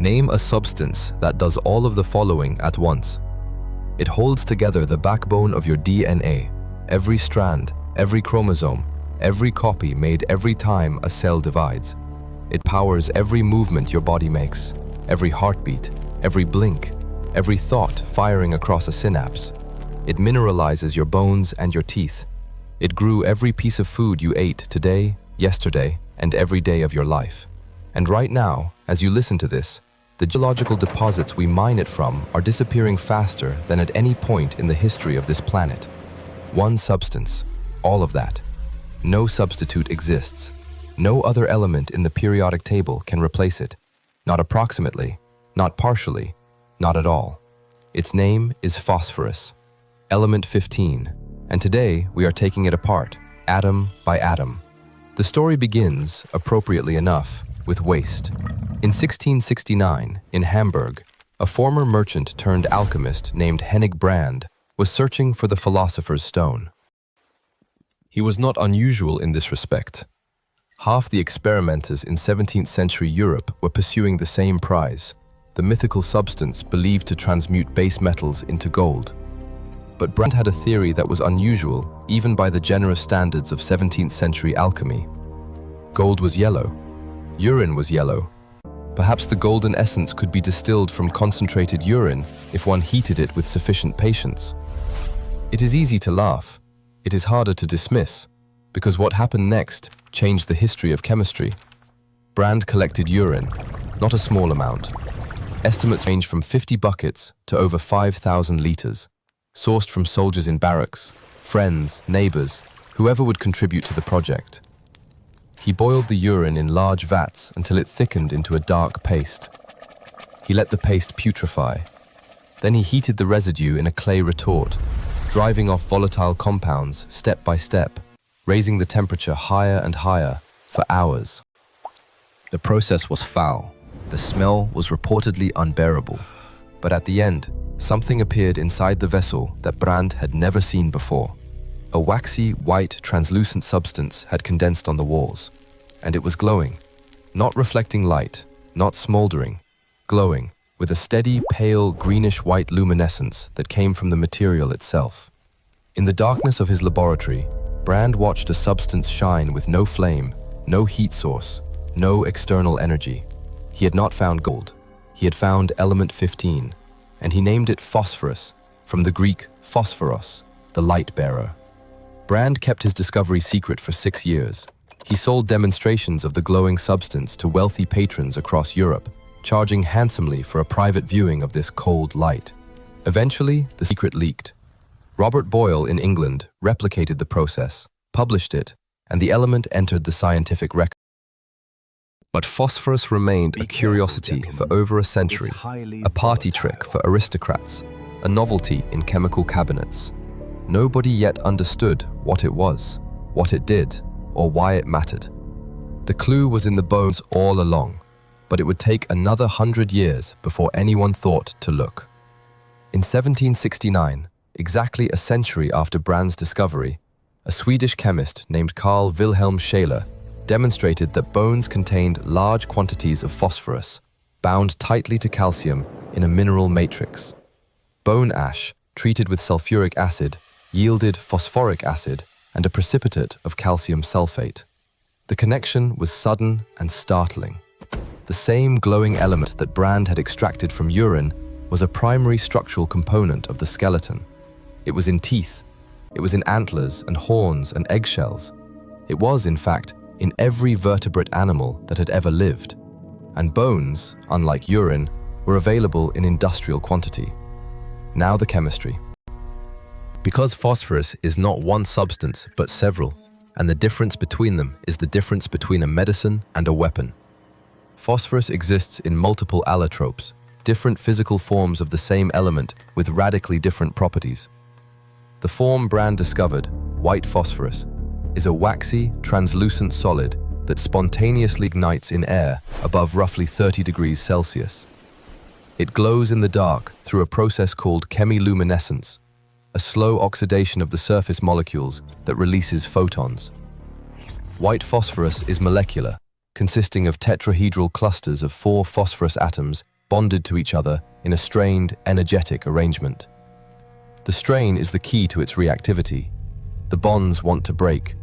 Name a substance that does all of the following at once. It holds together the backbone of your DNA, every strand, every chromosome, every copy made every time a cell divides. It powers every movement your body makes, every heartbeat, every blink, every thought firing across a synapse. It mineralizes your bones and your teeth. It grew every piece of food you ate today, yesterday, and every day of your life. And right now, as you listen to this, the geological deposits we mine it from are disappearing faster than at any point in the history of this planet. One substance, all of that. No substitute exists. No other element in the periodic table can replace it. Not approximately, not partially, not at all. Its name is phosphorus, element 15, and today we are taking it apart, atom by atom. The story begins, appropriately enough, with waste. In 1669, in Hamburg, a former merchant turned alchemist named Hennig Brand was searching for the philosopher's stone. He was not unusual in this respect. Half the experimenters in 17th century Europe were pursuing the same prize, the mythical substance believed to transmute base metals into gold. But Brand had a theory that was unusual even by the generous standards of 17th century alchemy. Gold was yellow. Urine was yellow. Perhaps the golden essence could be distilled from concentrated urine if one heated it with sufficient patience. It is easy to laugh. It is harder to dismiss, because what happened next changed the history of chemistry. Brand collected urine, not a small amount. Estimates range from 50 buckets to over 5,000 liters, sourced from soldiers in barracks, friends, neighbors, whoever would contribute to the project. He boiled the urine in large vats until it thickened into a dark paste. He let the paste putrefy. Then he heated the residue in a clay retort, driving off volatile compounds step by step, raising the temperature higher and higher for hours. The process was foul. The smell was reportedly unbearable. But at the end, something appeared inside the vessel that Brand had never seen before. A waxy, white, translucent substance had condensed on the walls, and it was glowing, not reflecting light, not smoldering, glowing, with a steady, pale, greenish-white luminescence that came from the material itself. In the darkness of his laboratory, Brand watched a substance shine with no flame, no heat source, no external energy. He had not found gold. He had found element 15, and he named it phosphorus, from the Greek phosphoros, the light bearer. Brand kept his discovery secret for 6 years. He sold demonstrations of the glowing substance to wealthy patrons across Europe, charging handsomely for a private viewing of this cold light. Eventually, the secret leaked. Robert Boyle in England replicated the process, published it, and the element entered the scientific record. But phosphorus remained a curiosity for over a century, a party trick for aristocrats, a novelty in chemical cabinets. Nobody yet understood what it was, what it did, or why it mattered. The clue was in the bones all along, but it would take another 100 years before anyone thought to look. In 1769, exactly a century after Brand's discovery, a Swedish chemist named Carl Wilhelm Scheele demonstrated that bones contained large quantities of phosphorus, bound tightly to calcium in a mineral matrix. Bone ash, treated with sulfuric acid, yielded phosphoric acid and a precipitate of calcium sulfate. The connection was sudden and startling. The same glowing element that Brand had extracted from urine was a primary structural component of the skeleton. It was in teeth. It was in antlers and horns and eggshells. It was, in fact, in every vertebrate animal that had ever lived. And bones, unlike urine, were available in industrial quantity. Now the chemistry. Because phosphorus is not one substance, but several, and the difference between them is the difference between a medicine and a weapon. Phosphorus exists in multiple allotropes, different physical forms of the same element with radically different properties. The form Brand discovered, white phosphorus, is a waxy, translucent solid that spontaneously ignites in air above roughly 30 degrees Celsius. It glows in the dark through a process called chemiluminescence, a slow oxidation of the surface molecules that releases photons. White phosphorus is molecular, consisting of tetrahedral clusters of 4 phosphorus atoms bonded to each other in a strained, energetic arrangement. The strain is the key to its reactivity. The bonds want to break.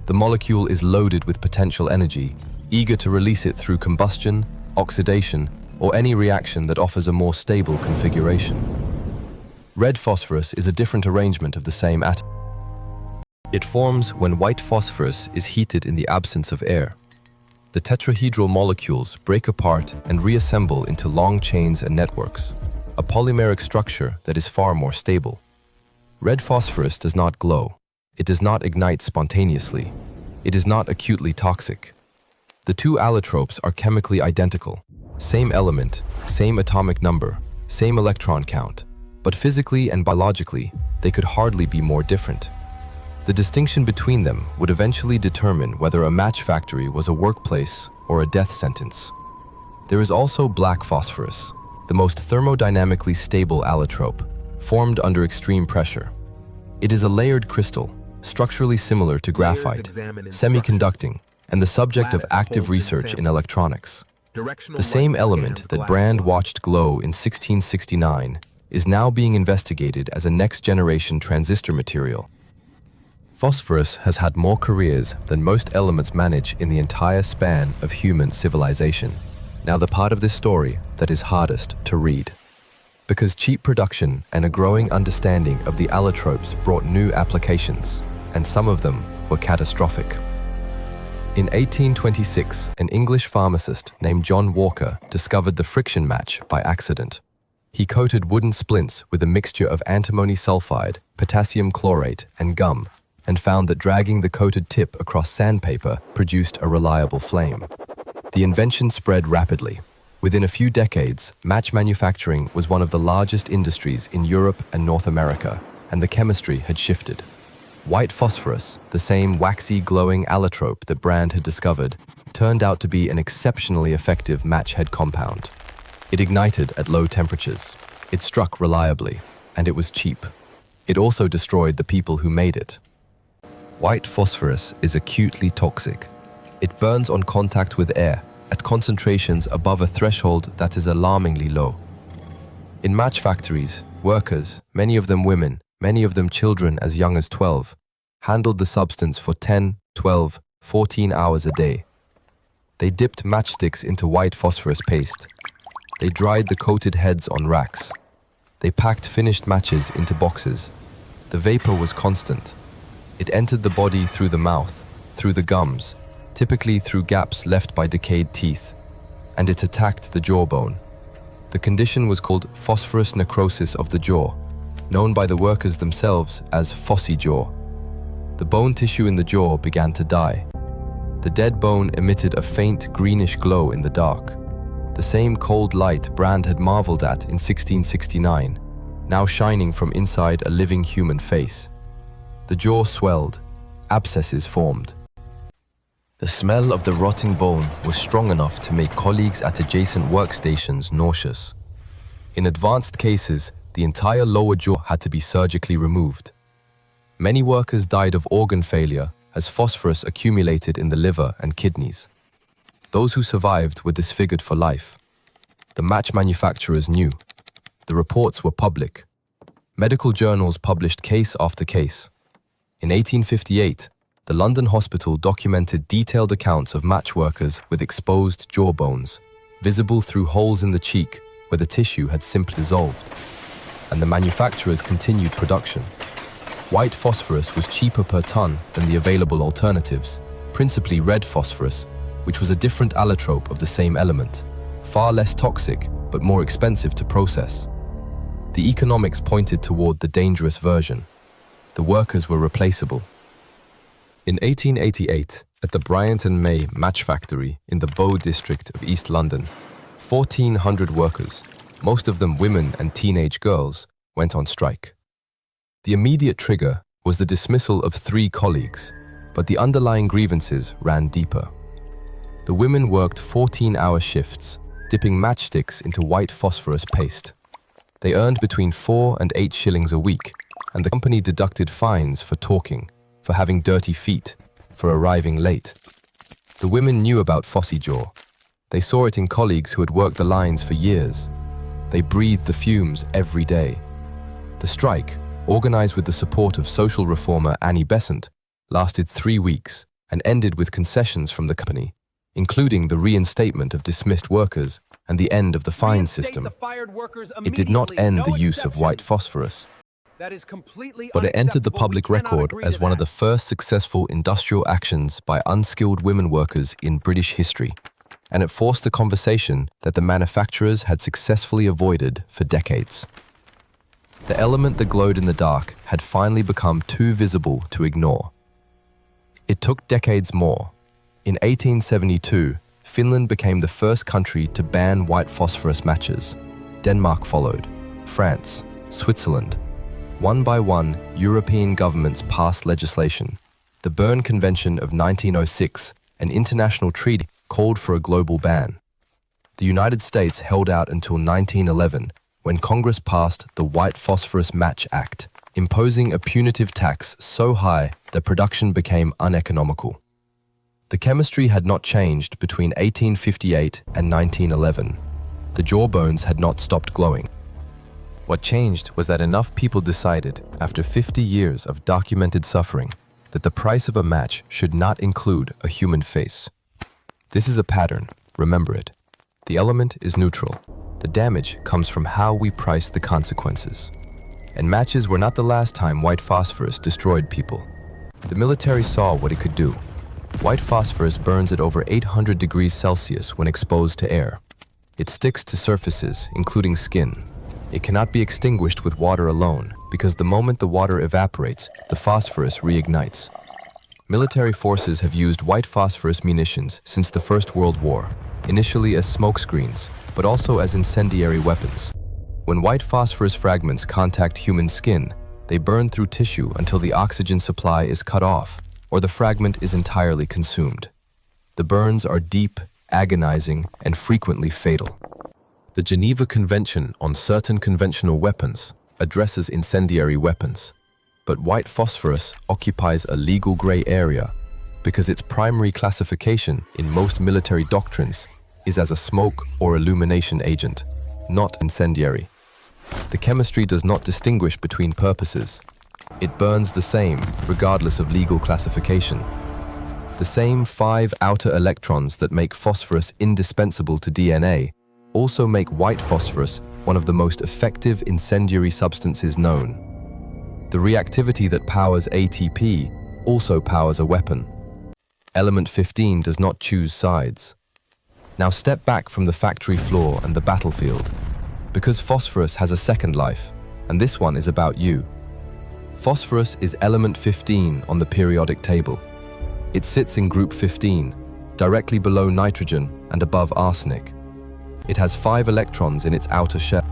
The molecule is loaded with potential energy, eager to release it through combustion, oxidation, or any reaction that offers a more stable configuration. Red phosphorus is a different arrangement of the same atom. It forms when white phosphorus is heated in the absence of air. The tetrahedral molecules break apart and reassemble into long chains and networks, a polymeric structure that is far more stable. Red phosphorus does not glow. It does not ignite spontaneously. It is not acutely toxic. The two allotropes are chemically identical. Same element, same atomic number, same electron count, but physically and biologically, they could hardly be more different. The distinction between them would eventually determine whether a match factory was a workplace or a death sentence. There is also black phosphorus, the most thermodynamically stable allotrope, formed under extreme pressure. It is a layered crystal, structurally similar to graphite, semiconducting, and the subject of active research in electronics. The same element that Brand watched glow in 1669 is now being investigated as a next-generation transistor material. Phosphorus has had more careers than most elements manage in the entire span of human civilization. Now the part of this story that is hardest to read. Because cheap production and a growing understanding of the allotropes brought new applications, and some of them were catastrophic. In 1826, an English pharmacist named John Walker discovered the friction match by accident. He coated wooden splints with a mixture of antimony sulfide, potassium chlorate, and gum, and found that dragging the coated tip across sandpaper produced a reliable flame. The invention spread rapidly. Within a few decades, match manufacturing was one of the largest industries in Europe and North America, and the chemistry had shifted. White phosphorus, the same waxy glowing allotrope that Brand had discovered, turned out to be an exceptionally effective match-head compound. It ignited at low temperatures. It struck reliably, and it was cheap. It also destroyed the people who made it. White phosphorus is acutely toxic. It burns on contact with air at concentrations above a threshold that is alarmingly low. In match factories, workers, many of them women, many of them children as young as 12, handled the substance for 10, 12, 14 hours a day. They dipped matchsticks into white phosphorus paste. They dried the coated heads on racks. They packed finished matches into boxes. The vapor was constant. It entered the body through the mouth, through the gums, typically through gaps left by decayed teeth, and it attacked the jawbone. The condition was called phosphorus necrosis of the jaw, known by the workers themselves as Phossy jaw. The bone tissue in the jaw began to die. The dead bone emitted a faint greenish glow in the dark. The same cold light Brand had marveled at in 1669, now shining from inside a living human face. The jaw swelled, abscesses formed. The smell of the rotting bone was strong enough to make colleagues at adjacent workstations nauseous. In advanced cases, the entire lower jaw had to be surgically removed. Many workers died of organ failure as phosphorus accumulated in the liver and kidneys. Those who survived were disfigured for life. The match manufacturers knew. The reports were public. Medical journals published case after case. In 1858, the London hospital documented detailed accounts of match workers with exposed jawbones, visible through holes in the cheek where the tissue had simply dissolved. And the manufacturers continued production. White phosphorus was cheaper per ton than the available alternatives, principally red phosphorus, which was a different allotrope of the same element, far less toxic but more expensive to process. The economics pointed toward the dangerous version. The workers were replaceable. In 1888, at the Bryant and May match factory in the Bow district of East London, 1,400 workers, most of them women and teenage girls, went on strike. The immediate trigger was the dismissal of 3 colleagues, but the underlying grievances ran deeper. The women worked 14-hour shifts, dipping matchsticks into white phosphorus paste. They earned between 4 and 8 shillings a week, and the company deducted fines for talking, for having dirty feet, for arriving late. The women knew about Phossy jaw. They saw it in colleagues who had worked the lines for years. They breathed the fumes every day. The strike, organized with the support of social reformer Annie Besant, lasted 3 weeks and ended with concessions from the company, including the reinstatement of dismissed workers and the end of the fine system. It did not end the use of white phosphorus, but it entered the public record as one of the first successful industrial actions by unskilled women workers in British history, and it forced a conversation that the manufacturers had successfully avoided for decades. The element that glowed in the dark had finally become too visible to ignore. It took decades more. In 1872, Finland became the first country to ban white phosphorus matches. Denmark followed, France, Switzerland. One by one, European governments passed legislation. The Berne Convention of 1906, an international treaty, called for a global ban. The United States held out until 1911, when Congress passed the White Phosphorus Match Act, imposing a punitive tax so high that production became uneconomical. The chemistry had not changed between 1858 and 1911. The jawbones had not stopped glowing. What changed was that enough people decided, after 50 years of documented suffering, that the price of a match should not include a human face. This is a pattern, remember it. The element is neutral. The damage comes from how we price the consequences. And matches were not the last time white phosphorus destroyed people. The military saw what it could do. White phosphorus burns at over 800 degrees Celsius when exposed to air. It sticks to surfaces, including skin. It cannot be extinguished with water alone, because the moment the water evaporates, the phosphorus reignites. Military forces have used white phosphorus munitions since the First World War, initially as smokescreens, but also as incendiary weapons. When white phosphorus fragments contact human skin, they burn through tissue until the oxygen supply is cut off, or the fragment is entirely consumed. The burns are deep, agonizing, and frequently fatal. The Geneva Convention on Certain Conventional Weapons addresses incendiary weapons, but white phosphorus occupies a legal gray area because its primary classification in most military doctrines is as a smoke or illumination agent, not incendiary. The chemistry does not distinguish between purposes. It burns the same, regardless of legal classification. The same 5 outer electrons that make phosphorus indispensable to DNA also make white phosphorus one of the most effective incendiary substances known. The reactivity that powers ATP also powers a weapon. Element 15 does not choose sides. Now step back from the factory floor and the battlefield, because phosphorus has a second life, and this one is about you. Phosphorus is element 15 on the periodic table. It sits in group 15, directly below nitrogen and above arsenic. It has 5 electrons in its outer shell.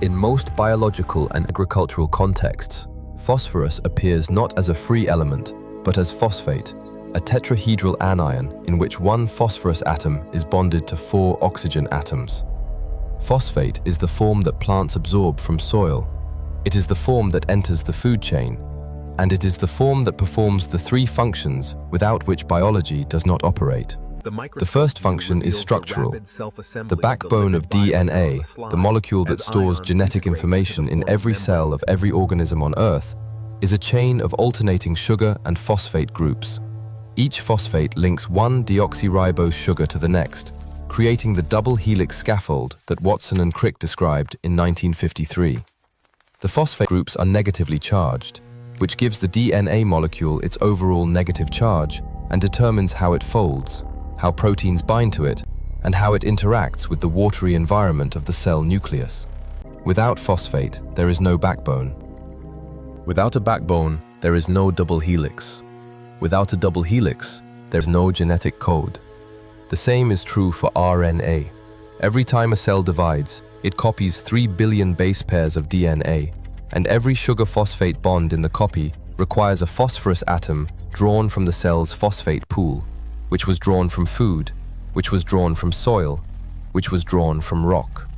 In most biological and agricultural contexts, phosphorus appears not as a free element, but as phosphate, a tetrahedral anion in which one phosphorus atom is bonded to 4 oxygen atoms. Phosphate is the form that plants absorb from soil. It is the form that enters the food chain, and it is the form that performs the 3 functions without which biology does not operate. The first function is structural. The backbone of DNA, the molecule that stores genetic information in every cell of every organism on Earth, is a chain of alternating sugar and phosphate groups. Each phosphate links one deoxyribose sugar to the next, creating the double helix scaffold that Watson and Crick described in 1953. The phosphate groups are negatively charged, which gives the DNA molecule its overall negative charge and determines how it folds, how proteins bind to it, and how it interacts with the watery environment of the cell nucleus. Without phosphate, there is no backbone. Without a backbone, there is no double helix. Without a double helix, there is no genetic code. The same is true for RNA. Every time a cell divides, it copies 3 billion base pairs of DNA, and every sugar-phosphate bond in the copy requires a phosphorus atom drawn from the cell's phosphate pool, which was drawn from food, which was drawn from soil, which was drawn from rock.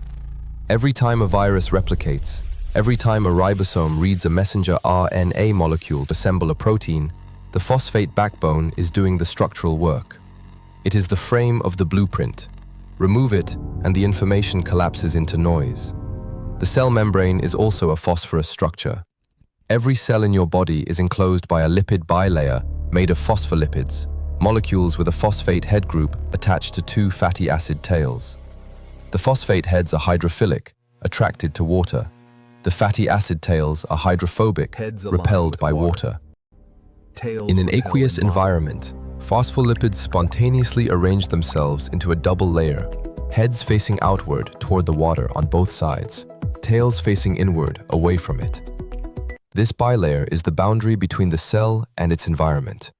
Every time a virus replicates, every time a ribosome reads a messenger RNA molecule to assemble a protein, the phosphate backbone is doing the structural work. It is the frame of the blueprint, Remove it, and the information collapses into noise. The cell membrane is also a phosphorus structure. Every cell in your body is enclosed by a lipid bilayer made of phospholipids, molecules with a phosphate head group attached to two fatty acid tails. The phosphate heads are hydrophilic, attracted to water. The fatty acid tails are hydrophobic, repelled by water. In an aqueous environment, phospholipids spontaneously arrange themselves into a double layer, heads facing outward toward the water on both sides, tails facing inward away from it. This bilayer is the boundary between the cell and its environment.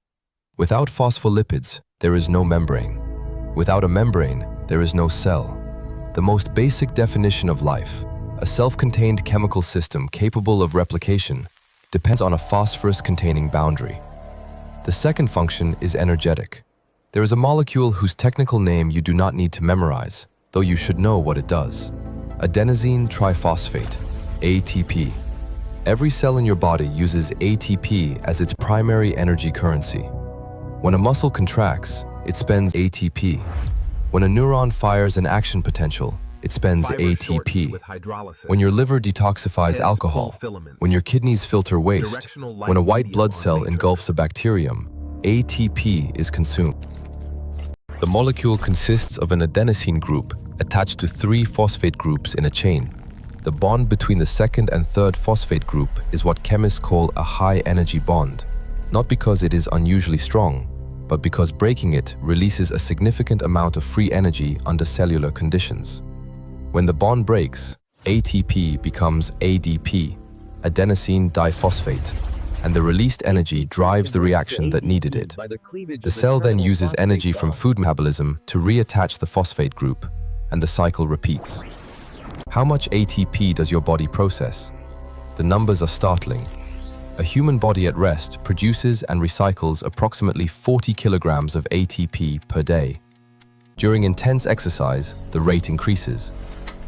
Without phospholipids, there is no membrane. Without a membrane, there is no cell. The most basic definition of life, a self-contained chemical system capable of replication, depends on a phosphorus-containing boundary. The second function is energetic. There is a molecule whose technical name you do not need to memorize, though you should know what it does. Adenosine triphosphate, ATP. Every cell in your body uses ATP as its primary energy currency. When a muscle contracts, it spends ATP. When a neuron fires an action potential, it spends ATP. When your liver detoxifies alcohol, when your kidneys filter waste, when a white blood cell engulfs a bacterium, ATP is consumed. The molecule consists of an adenosine group attached to three phosphate groups in a chain. The bond between the second and third phosphate group is what chemists call a high-energy bond, not because it is unusually strong, but because breaking it releases a significant amount of free energy under cellular conditions. When the bond breaks, ATP becomes ADP, adenosine diphosphate, and the released energy drives the reaction that needed it. The cell then uses energy from food metabolism to reattach the phosphate group, and the cycle repeats. How much ATP does your body process? The numbers are startling. A human body at rest produces and recycles approximately 40 kilograms of ATP per day. During intense exercise, the rate increases.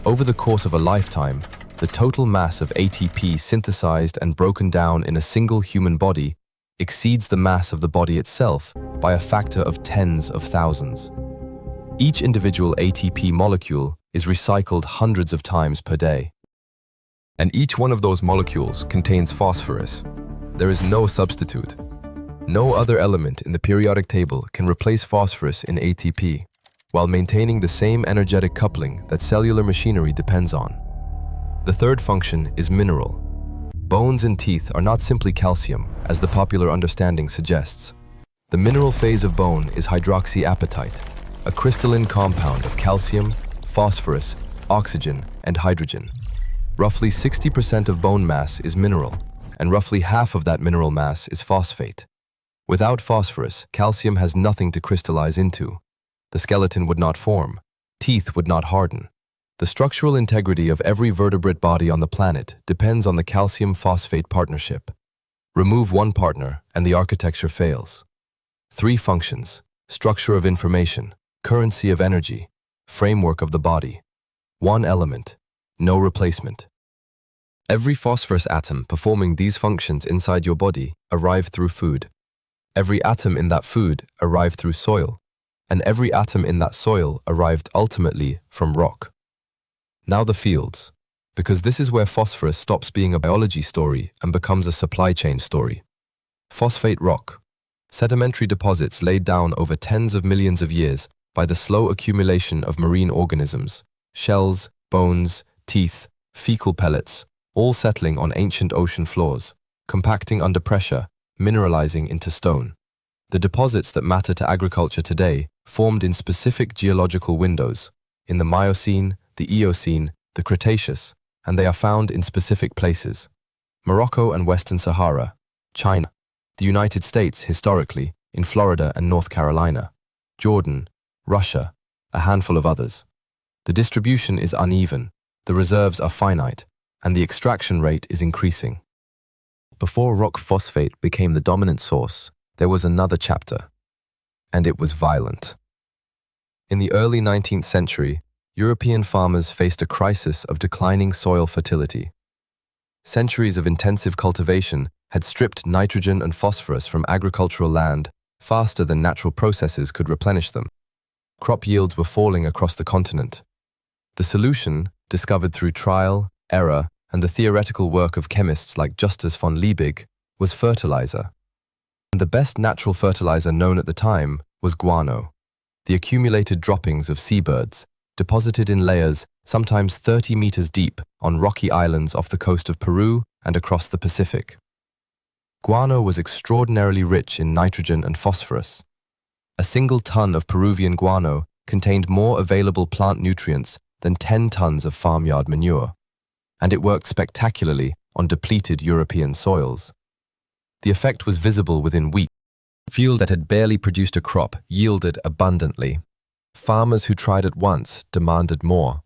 Over the course of a lifetime, the total mass of ATP synthesized and broken down in a single human body exceeds the mass of the body itself by a factor of tens of thousands. Each individual ATP molecule is recycled hundreds of times per day. And each one of those molecules contains phosphorus. There is no substitute. No other element in the periodic table can replace phosphorus in ATP, while maintaining the same energetic coupling that cellular machinery depends on. The third function is mineral. Bones and teeth are not simply calcium, as the popular understanding suggests. The mineral phase of bone is hydroxyapatite, a crystalline compound of calcium, phosphorus, oxygen, and hydrogen. Roughly 60% of bone mass is mineral, and roughly half of that mineral mass is phosphate. Without phosphorus, calcium has nothing to crystallize into. The skeleton would not form. Teeth would not harden. The structural integrity of every vertebrate body on the planet depends on the calcium-phosphate partnership. Remove one partner, and the architecture fails. Three functions: structure of information, currency of energy, framework of the body. One element, no replacement. Every phosphorus atom performing these functions inside your body arrived through food. Every atom in that food arrived through soil, and every atom in that soil arrived ultimately from rock. Now the fields, because this is where phosphorus stops being a biology story and becomes a supply chain story. Phosphate rock, sedimentary deposits laid down over tens of millions of years by the slow accumulation of marine organisms, shells, bones, teeth, fecal pellets, all settling on ancient ocean floors, compacting under pressure, mineralizing into stone. The deposits that matter to agriculture today formed in specific geological windows, in the Miocene, the Eocene, the Cretaceous, and they are found in specific places. Morocco and Western Sahara, China, the United States historically, in Florida and North Carolina, Jordan, Russia, a handful of others. The distribution is uneven, the reserves are finite, and the extraction rate is increasing. Before rock phosphate became the dominant source, there was another chapter, and it was violent. In the early 19th century, European farmers faced a crisis of declining soil fertility. Centuries of intensive cultivation had stripped nitrogen and phosphorus from agricultural land faster than natural processes could replenish them. Crop yields were falling across the continent. The solution, discovered through trial, error, and the theoretical work of chemists like Justus von Liebig, was fertilizer. And the best natural fertilizer known at the time was guano, the accumulated droppings of seabirds, deposited in layers sometimes 30 meters deep on rocky islands off the coast of Peru and across the Pacific. Guano was extraordinarily rich in nitrogen and phosphorus. A single ton of Peruvian guano contained more available plant nutrients than 10 tons of farmyard manure, and it worked spectacularly on depleted European soils. The effect was visible within weeks. A field that had barely produced a crop yielded abundantly. Farmers who tried it once demanded more.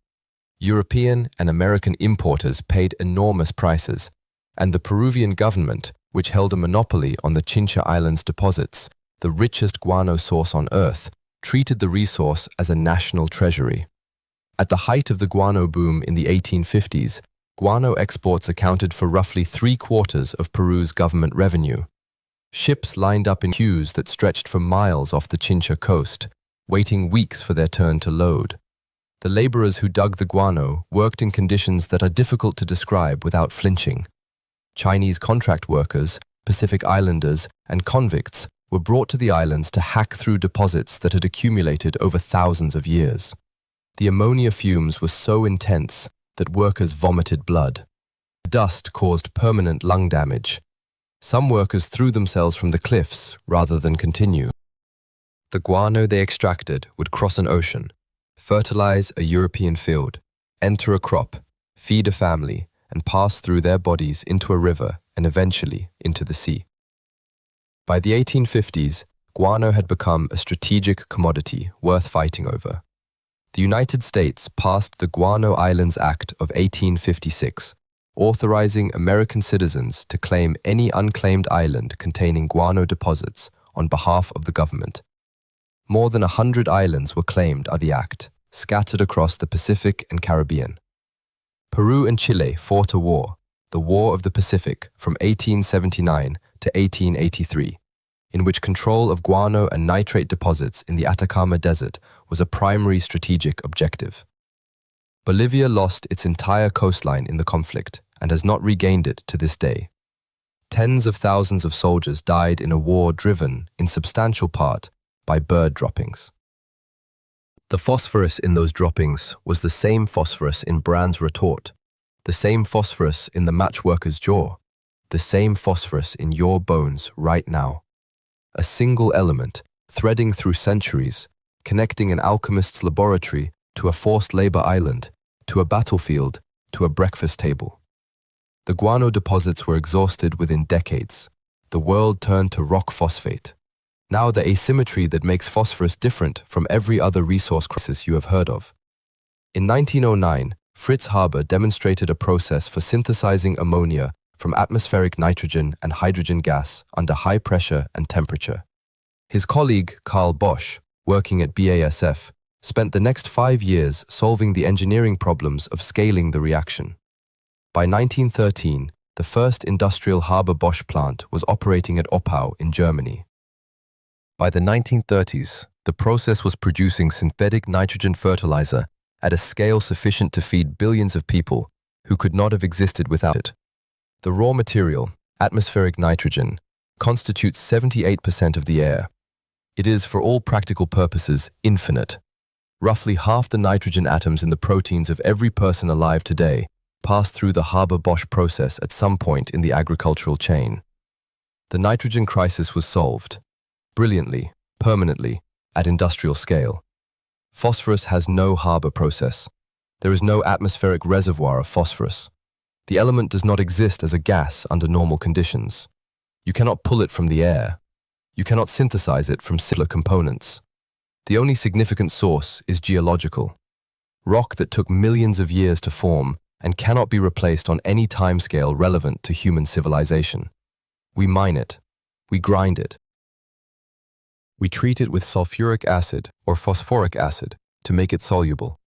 European and American importers paid enormous prices, and the Peruvian government, which held a monopoly on the Chincha Islands deposits, the richest guano source on Earth, treated the resource as a national treasury. At the height of the guano boom in the 1850s, guano exports accounted for roughly 3/4 of Peru's government revenue. Ships lined up in queues that stretched for miles off the Chincha coast, waiting weeks for their turn to load. The laborers who dug the guano worked in conditions that are difficult to describe without flinching. Chinese contract workers, Pacific Islanders, and convicts were brought to the islands to hack through deposits that had accumulated over thousands of years. The ammonia fumes were so intense that workers vomited blood. Dust caused permanent lung damage. Some workers threw themselves from the cliffs rather than continue. The guano they extracted would cross an ocean, fertilize a European field, enter a crop, feed a family, and pass through their bodies into a river and eventually into the sea. By the 1850s, guano had become a strategic commodity worth fighting over. The United States passed the Guano Islands Act of 1856, authorizing American citizens to claim any unclaimed island containing guano deposits on behalf of the government. More than 100 islands were claimed under the act, scattered across the Pacific and Caribbean. Peru and Chile fought a war, the War of the Pacific, from 1879 to 1883, in which control of guano and nitrate deposits in the Atacama Desert was a primary strategic objective. Bolivia lost its entire coastline in the conflict and has not regained it to this day. Tens of thousands of soldiers died in a war driven, in substantial part, by bird droppings. The phosphorus in those droppings was the same phosphorus in Brand's retort, the same phosphorus in the matchworker's jaw, the same phosphorus in your bones right now. A single element, threading through centuries, connecting an alchemist's laboratory to a forced labor island, to a battlefield, to a breakfast table. The guano deposits were exhausted within decades. The world turned to rock phosphate. Now the asymmetry that makes phosphorus different from every other resource crisis you have heard of. In 1909, Fritz Haber demonstrated a process for synthesizing ammonia from atmospheric nitrogen and hydrogen gas under high pressure and temperature. His colleague, Carl Bosch, working at BASF, spent the next 5 years solving the engineering problems of scaling the reaction. By 1913, the first industrial Haber-Bosch plant was operating at Oppau in Germany. By the 1930s, the process was producing synthetic nitrogen fertilizer at a scale sufficient to feed billions of people who could not have existed without it. The raw material, atmospheric nitrogen, constitutes 78% of the air. It is, for all practical purposes, infinite. Roughly half the nitrogen atoms in the proteins of every person alive today pass through the Haber-Bosch process at some point in the agricultural chain. The nitrogen crisis was solved, brilliantly, permanently, at industrial scale. Phosphorus has no Haber process. There is no atmospheric reservoir of phosphorus. The element does not exist as a gas under normal conditions. You cannot pull it from the air. You cannot synthesize it from simpler components. The only significant source is geological. Rock that took millions of years to form and cannot be replaced on any timescale relevant to human civilization. We mine it. We grind it. We treat it with sulfuric acid or phosphoric acid to make it soluble.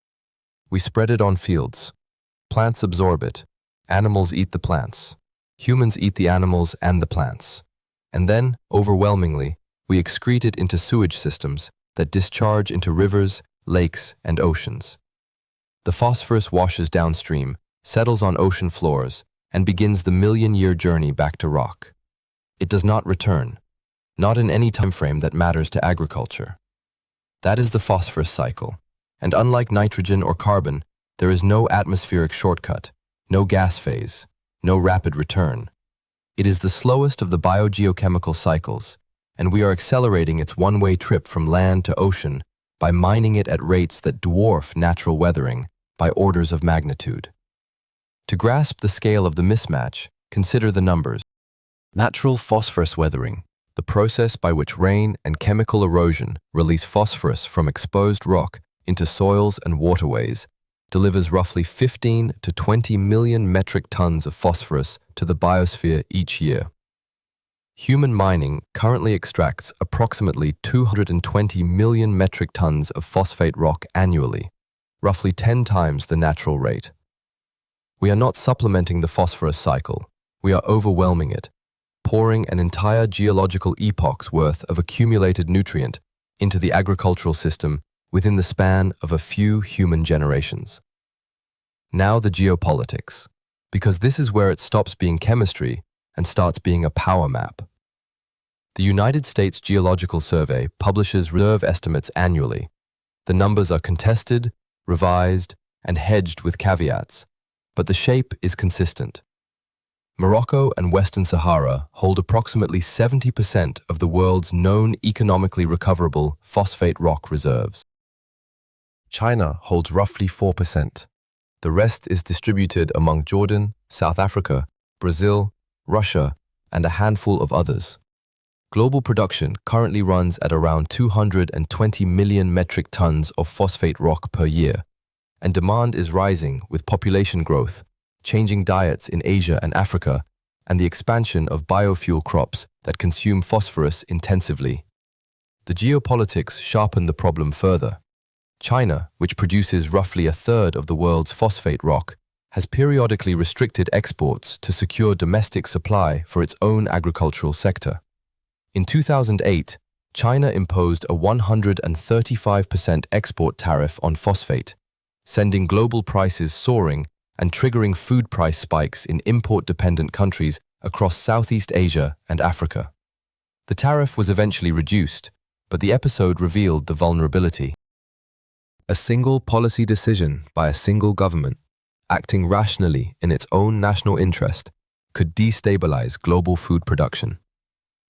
We spread it on fields. Plants absorb it. Animals eat the plants. Humans eat the animals and the plants. And then, overwhelmingly, we excrete it into sewage systems that discharge into rivers, lakes, and oceans. The phosphorus washes downstream, settles on ocean floors, and begins the million-year journey back to rock. It does not return, not in any time frame that matters to agriculture. That is the phosphorus cycle, and unlike nitrogen or carbon, there is no atmospheric shortcut, no gas phase, no rapid return. It is the slowest of the biogeochemical cycles, and we are accelerating its one-way trip from land to ocean by mining it at rates that dwarf natural weathering by orders of magnitude. To grasp the scale of the mismatch, consider the numbers. Natural phosphorus weathering, the process by which rain and chemical erosion release phosphorus from exposed rock into soils and waterways, delivers roughly 15 to 20 million metric tons of phosphorus to the biosphere each year. Human mining currently extracts approximately 220 million metric tons of phosphate rock annually, roughly 10 times the natural rate. We are not supplementing the phosphorus cycle, we are overwhelming it, pouring an entire geological epoch's worth of accumulated nutrient into the agricultural system within the span of a few human generations. Now the geopolitics, because this is where it stops being chemistry and starts being a power map. The United States Geological Survey publishes reserve estimates annually. The numbers are contested, revised, and hedged with caveats, but the shape is consistent. Morocco and Western Sahara hold approximately 70% of the world's known economically recoverable phosphate rock reserves. China holds roughly 4%. The rest is distributed among Jordan, South Africa, Brazil, Russia, and a handful of others. Global production currently runs at around 220 million metric tons of phosphate rock per year, and demand is rising with population growth, changing diets in Asia and Africa, and the expansion of biofuel crops that consume phosphorus intensively. The geopolitics sharpen the problem further. China, which produces roughly a third of the world's phosphate rock, has periodically restricted exports to secure domestic supply for its own agricultural sector. In 2008, China imposed a 135% export tariff on phosphate, sending global prices soaring and triggering food price spikes in import-dependent countries across Southeast Asia and Africa. The tariff was eventually reduced, but the episode revealed the vulnerability. A single policy decision by a single government, acting rationally in its own national interest, could destabilize global food production.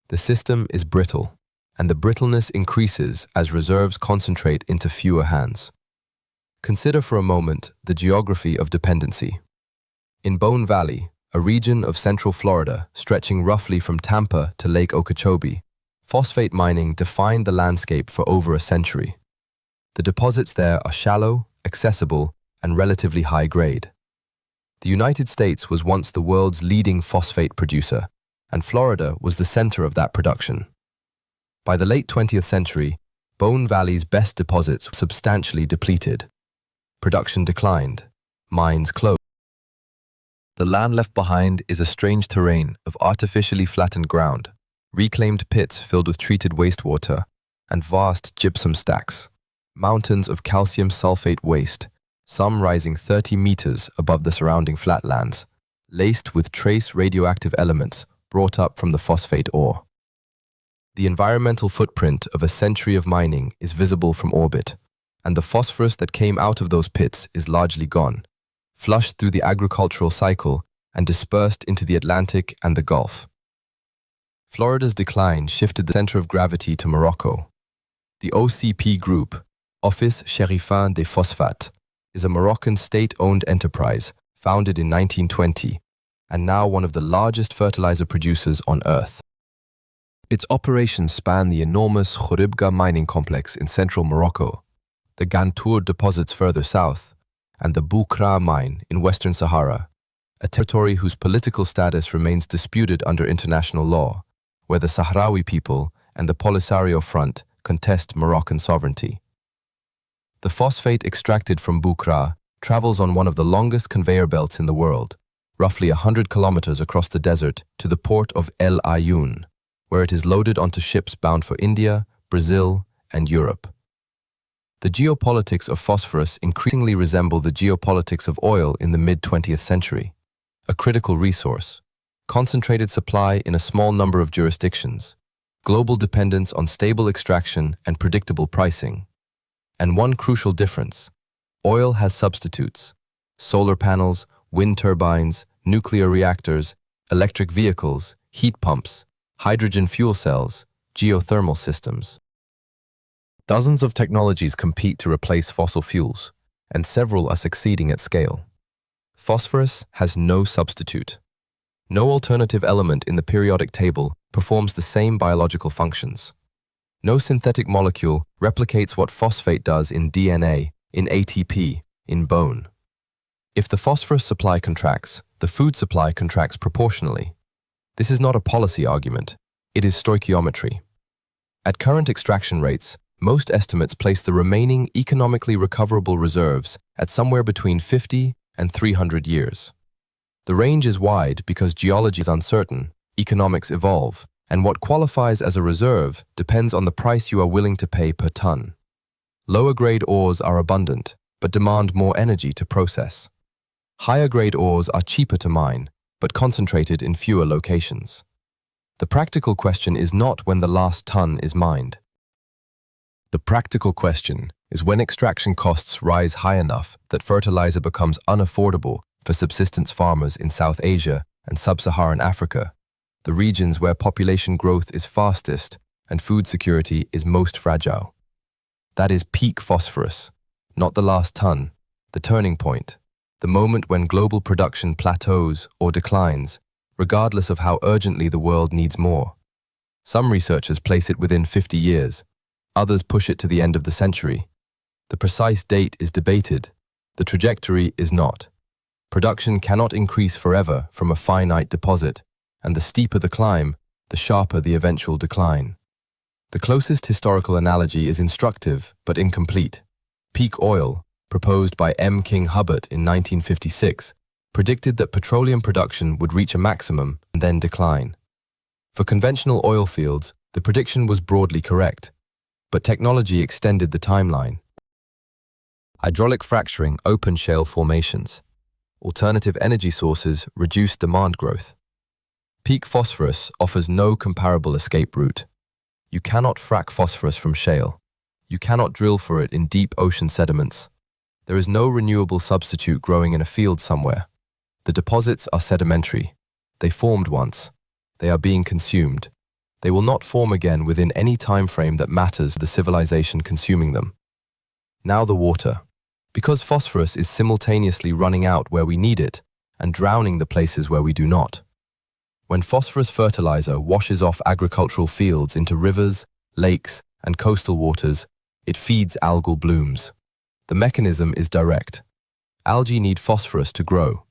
The system is brittle, and the brittleness increases as reserves concentrate into fewer hands. Consider for a moment the geography of dependency. In Bone Valley, a region of central Florida stretching roughly from Tampa to Lake Okeechobee, phosphate mining defined the landscape for over a century. The deposits there are shallow, accessible, and relatively high grade. The United States was once the world's leading phosphate producer, and Florida was the center of that production. By the late 20th century, Bone Valley's best deposits were substantially depleted. Production declined, mines closed. The land left behind is a strange terrain of artificially flattened ground, reclaimed pits filled with treated wastewater, and vast gypsum stacks, mountains of calcium sulfate waste, some rising 30 meters above the surrounding flatlands, laced with trace radioactive elements brought up from the phosphate ore. The environmental footprint of a century of mining is visible from orbit, and the phosphorus that came out of those pits is largely gone, flushed through the agricultural cycle and dispersed into the Atlantic and the Gulf. Florida's decline shifted the center of gravity to Morocco. The OCP Group, Office Chérifien des Phosphates, is a Moroccan state-owned enterprise founded in 1920 and now one of the largest fertilizer producers on Earth. Its operations span the enormous Khouribga mining complex in central Morocco, the Gantour deposits further south, and the Boukra mine in Western Sahara, a territory whose political status remains disputed under international law, where the Sahrawi people and the Polisario Front contest Moroccan sovereignty. The phosphate extracted from Boukra travels on one of the longest conveyor belts in the world, roughly 100 kilometers across the desert to the port of El Ayoun, where it is loaded onto ships bound for India, Brazil, and Europe. The geopolitics of phosphorus increasingly resemble the geopolitics of oil in the mid-20th century. A critical resource, concentrated supply in a small number of jurisdictions, global dependence on stable extraction and predictable pricing. And one crucial difference: oil has substitutes: solar panels, wind turbines, nuclear reactors, electric vehicles, heat pumps, hydrogen fuel cells, geothermal systems. Dozens of technologies compete to replace fossil fuels, and several are succeeding at scale. Phosphorus has no substitute. No alternative element in the periodic table performs the same biological functions. No synthetic molecule replicates what phosphate does in DNA, in ATP, in bone. If the phosphorus supply contracts, the food supply contracts proportionally. This is not a policy argument, it is stoichiometry. At current extraction rates, most estimates place the remaining economically recoverable reserves at somewhere between 50 and 300 years. The range is wide because geology is uncertain, economics evolve, and what qualifies as a reserve depends on the price you are willing to pay per ton. Lower-grade ores are abundant, but demand more energy to process. Higher-grade ores are cheaper to mine, but concentrated in fewer locations. The practical question is not when the last ton is mined. The practical question is when extraction costs rise high enough that fertilizer becomes unaffordable for subsistence farmers in South Asia and Sub-Saharan Africa, the regions where population growth is fastest and food security is most fragile. That is peak phosphorus, not the last ton, the turning point, the moment when global production plateaus or declines, regardless of how urgently the world needs more. Some researchers place it within 50 years, others push it to the end of the century. The precise date is debated, the trajectory is not. Production cannot increase forever from a finite deposit, and the steeper the climb, the sharper the eventual decline. The closest historical analogy is instructive but incomplete. Peak oil, proposed by M. King Hubbert in 1956, predicted that petroleum production would reach a maximum and then decline. For conventional oil fields, the prediction was broadly correct, but technology extended the timeline. Hydraulic fracturing opened shale formations. Alternative energy sources reduced demand growth. Peak phosphorus offers no comparable escape route. You cannot frack phosphorus from shale. You cannot drill for it in deep ocean sediments. There is no renewable substitute growing in a field somewhere. The deposits are sedimentary. They formed once. They are being consumed. They will not form again within any time frame that matters to the civilization consuming them. Now the water. Because phosphorus is simultaneously running out where we need it and drowning the places where we do not. When phosphorus fertilizer washes off agricultural fields into rivers, lakes, and coastal waters, it feeds algal blooms. The mechanism is direct. Algae need phosphorus to grow.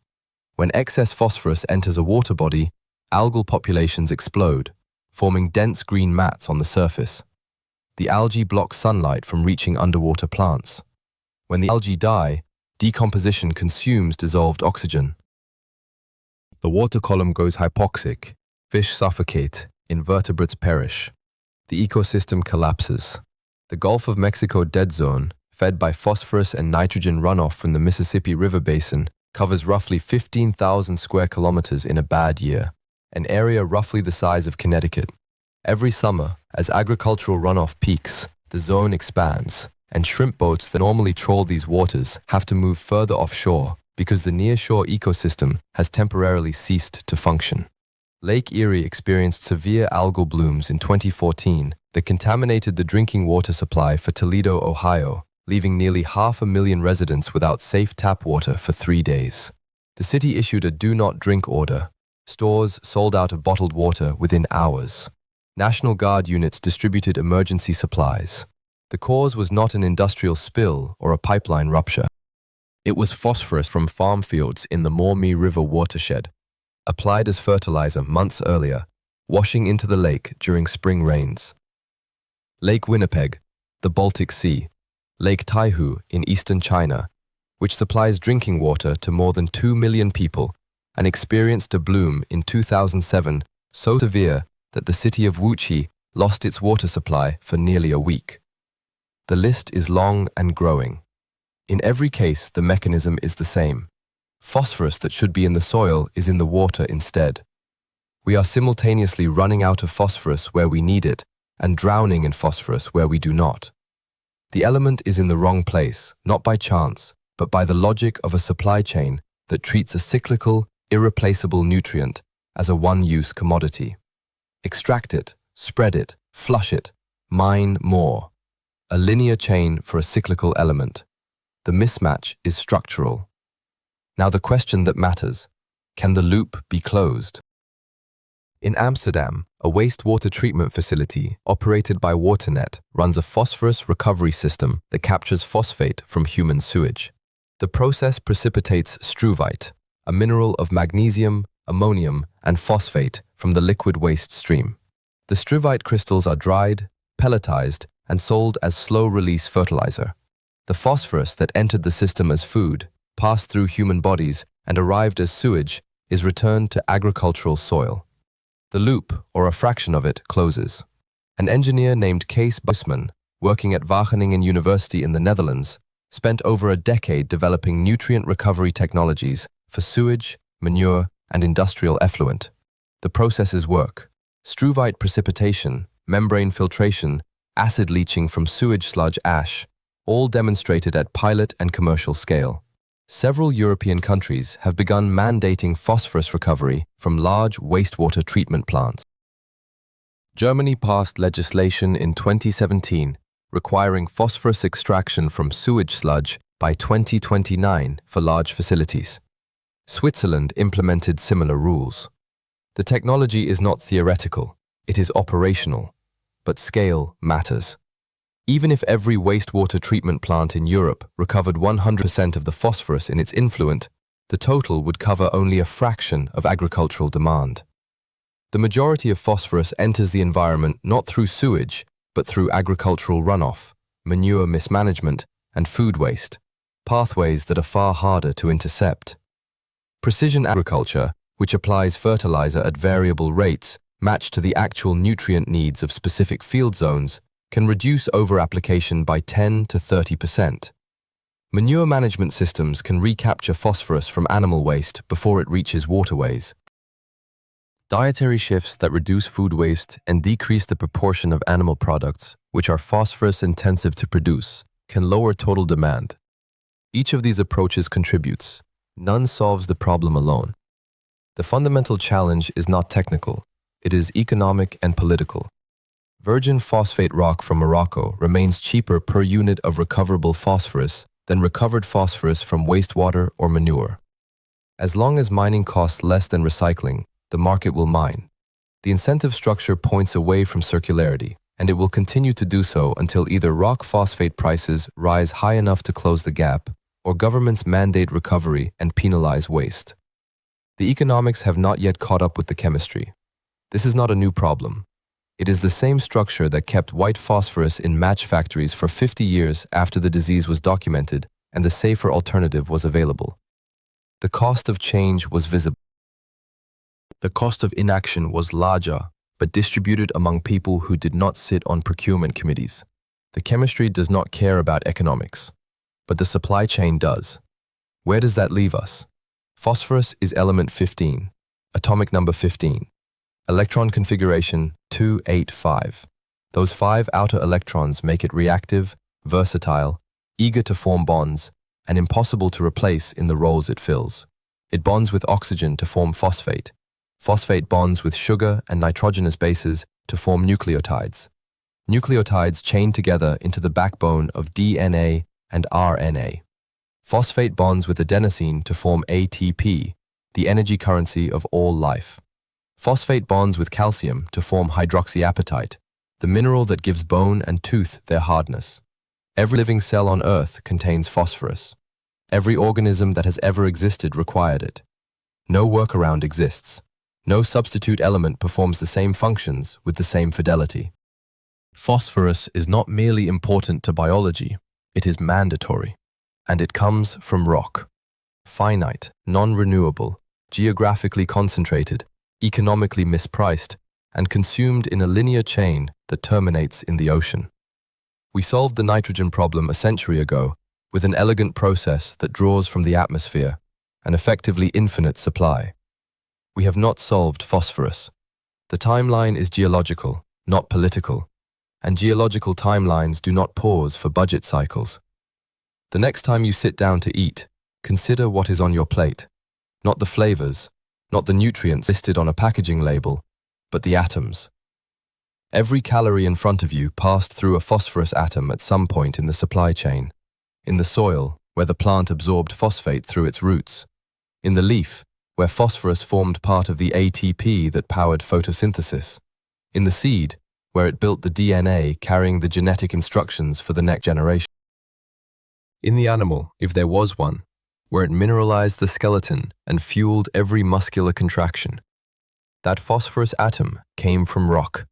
When excess phosphorus enters a water body, algal populations explode, forming dense green mats on the surface. The algae block sunlight from reaching underwater plants. When the algae die, decomposition consumes dissolved oxygen. The water column goes hypoxic, fish suffocate, invertebrates perish. The ecosystem collapses. The Gulf of Mexico dead zone, fed by phosphorus and nitrogen runoff from the Mississippi River Basin, covers roughly 15,000 square kilometers in a bad year, an area roughly the size of Connecticut. Every summer, as agricultural runoff peaks, the zone expands, and shrimp boats that normally trawl these waters have to move further offshore because the nearshore ecosystem has temporarily ceased to function. Lake Erie experienced severe algal blooms in 2014 that contaminated the drinking water supply for Toledo, Ohio, leaving nearly 500,000 residents without safe tap water for 3 days. The city issued a do not drink order. Stores sold out of bottled water within hours. National Guard units distributed emergency supplies. The cause was not an industrial spill or a pipeline rupture. It was phosphorus from farm fields in the Maumee River watershed, applied as fertilizer months earlier, washing into the lake during spring rains. Lake Winnipeg, the Baltic Sea, Lake Taihu in eastern China, which supplies drinking water to more than 2 million people, and experienced a bloom in 2007 so severe that the city of Wuxi lost its water supply for nearly a week. The list is long and growing. In every case, the mechanism is the same. Phosphorus that should be in the soil is in the water instead. We are simultaneously running out of phosphorus where we need it and drowning in phosphorus where we do not. The element is in the wrong place, not by chance, but by the logic of a supply chain that treats a cyclical, irreplaceable nutrient as a one-use commodity. Extract it, spread it, flush it, mine more. A linear chain for a cyclical element. The mismatch is structural. Now the question that matters, can the loop be closed? In Amsterdam, a wastewater treatment facility operated by Waternet runs a phosphorus recovery system that captures phosphate from human sewage. The process precipitates struvite, a mineral of magnesium, ammonium, and phosphate from the liquid waste stream. The struvite crystals are dried, pelletized, and sold as slow-release fertilizer. The phosphorus that entered the system as food, passed through human bodies, and arrived as sewage is returned to agricultural soil. The loop, or a fraction of it, closes. An engineer named Kees Buisman, working at Wageningen University in the Netherlands, spent over a decade developing nutrient recovery technologies for sewage, manure, and industrial effluent. The processes work. Struvite precipitation, membrane filtration, acid leaching from sewage sludge ash, all demonstrated at pilot and commercial scale. Several European countries have begun mandating phosphorus recovery from large wastewater treatment plants. Germany passed legislation in 2017 requiring phosphorus extraction from sewage sludge by 2029 for large facilities. Switzerland implemented similar rules. The technology is not theoretical, it is operational, but scale matters. Even if every wastewater treatment plant in Europe recovered 100% of the phosphorus in its influent, the total would cover only a fraction of agricultural demand. The majority of phosphorus enters the environment not through sewage, but through agricultural runoff, manure mismanagement, and food waste, pathways that are far harder to intercept. Precision agriculture, which applies fertilizer at variable rates matched to the actual nutrient needs of specific field zones, can reduce over-application by 10 to 30%. Manure management systems can recapture phosphorus from animal waste before it reaches waterways. Dietary shifts that reduce food waste and decrease the proportion of animal products, which are phosphorus-intensive to produce, can lower total demand. Each of these approaches contributes. None solves the problem alone. The fundamental challenge is not technical, it is economic and political. Virgin phosphate rock from Morocco remains cheaper per unit of recoverable phosphorus than recovered phosphorus from wastewater or manure. As long as mining costs less than recycling, the market will mine. The incentive structure points away from circularity, and it will continue to do so until either rock phosphate prices rise high enough to close the gap, or governments mandate recovery and penalize waste. The economics have not yet caught up with the chemistry. This is not a new problem. It is the same structure that kept white phosphorus in match factories for 50 years after the disease was documented and the safer alternative was available. The cost of change was visible. The cost of inaction was larger, but distributed among people who did not sit on procurement committees. The chemistry does not care about economics, but the supply chain does. Where does that leave us? Phosphorus is element 15, atomic number 15. Electron configuration 285. Those 5 outer electrons make it reactive, versatile, eager to form bonds, and impossible to replace in the roles it fills. It bonds with oxygen to form phosphate. Phosphate bonds with sugar and nitrogenous bases to form nucleotides. Nucleotides chain together into the backbone of DNA and RNA. Phosphate bonds with adenosine to form ATP, the energy currency of all life. Phosphate bonds with calcium to form hydroxyapatite, the mineral that gives bone and tooth their hardness. Every living cell on Earth contains phosphorus. Every organism that has ever existed required it. No workaround exists. No substitute element performs the same functions with the same fidelity. Phosphorus is not merely important to biology, it is mandatory. And it comes from rock. Finite, non-renewable, geographically concentrated, economically mispriced, and consumed in a linear chain that terminates in the ocean. We solved the nitrogen problem a century ago with an elegant process that draws from the atmosphere, an effectively infinite supply. We have not solved phosphorus. The timeline is geological, not political, and geological timelines do not pause for budget cycles. The next time you sit down to eat, consider what is on your plate, not the flavors, not the nutrients listed on a packaging label, but the atoms. Every calorie in front of you passed through a phosphorus atom at some point in the supply chain. In the soil, where the plant absorbed phosphate through its roots. In the leaf, where phosphorus formed part of the ATP that powered photosynthesis. In the seed, where it built the DNA carrying the genetic instructions for the next generation. In the animal, if there was one, where it mineralized the skeleton and fueled every muscular contraction. That phosphorus atom came from rock.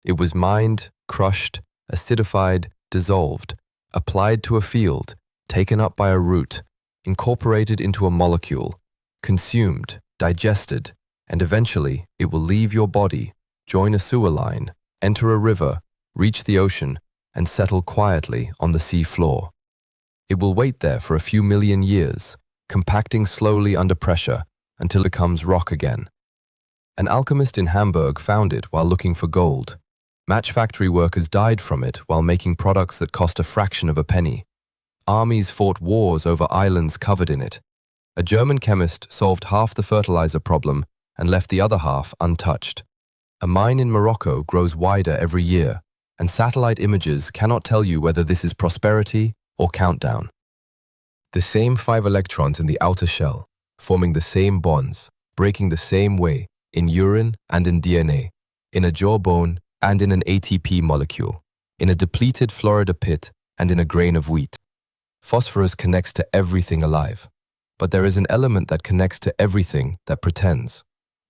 It was mined, crushed, acidified, dissolved, applied to a field, taken up by a root, incorporated into a molecule, consumed, digested, and eventually it will leave your body, join a sewer line, enter a river, reach the ocean, and settle quietly on the sea floor. It will wait there for a few million years, compacting slowly under pressure until it becomes rock again. An alchemist in Hamburg found it while looking for gold. Match factory workers died from it while making products that cost a fraction of a penny. Armies fought wars over islands covered in it. A German chemist solved half the fertilizer problem and left the other half untouched. A mine in Morocco grows wider every year, and satellite images cannot tell you whether this is prosperity or countdown. The same 5 electrons in the outer shell, forming the same bonds, breaking the same way in urine and in DNA, in a jawbone and in an ATP molecule, in a depleted Florida pit and in a grain of wheat. Phosphorus connects to everything alive, but there is an element that connects to everything that pretends.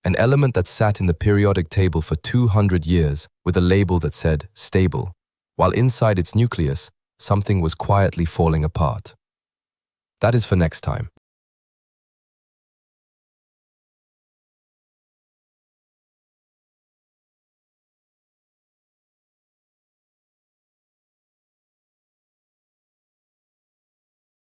An element that sat in the periodic table for 200 years with a label that said stable, while inside its nucleus, something was quietly falling apart. That is for next time.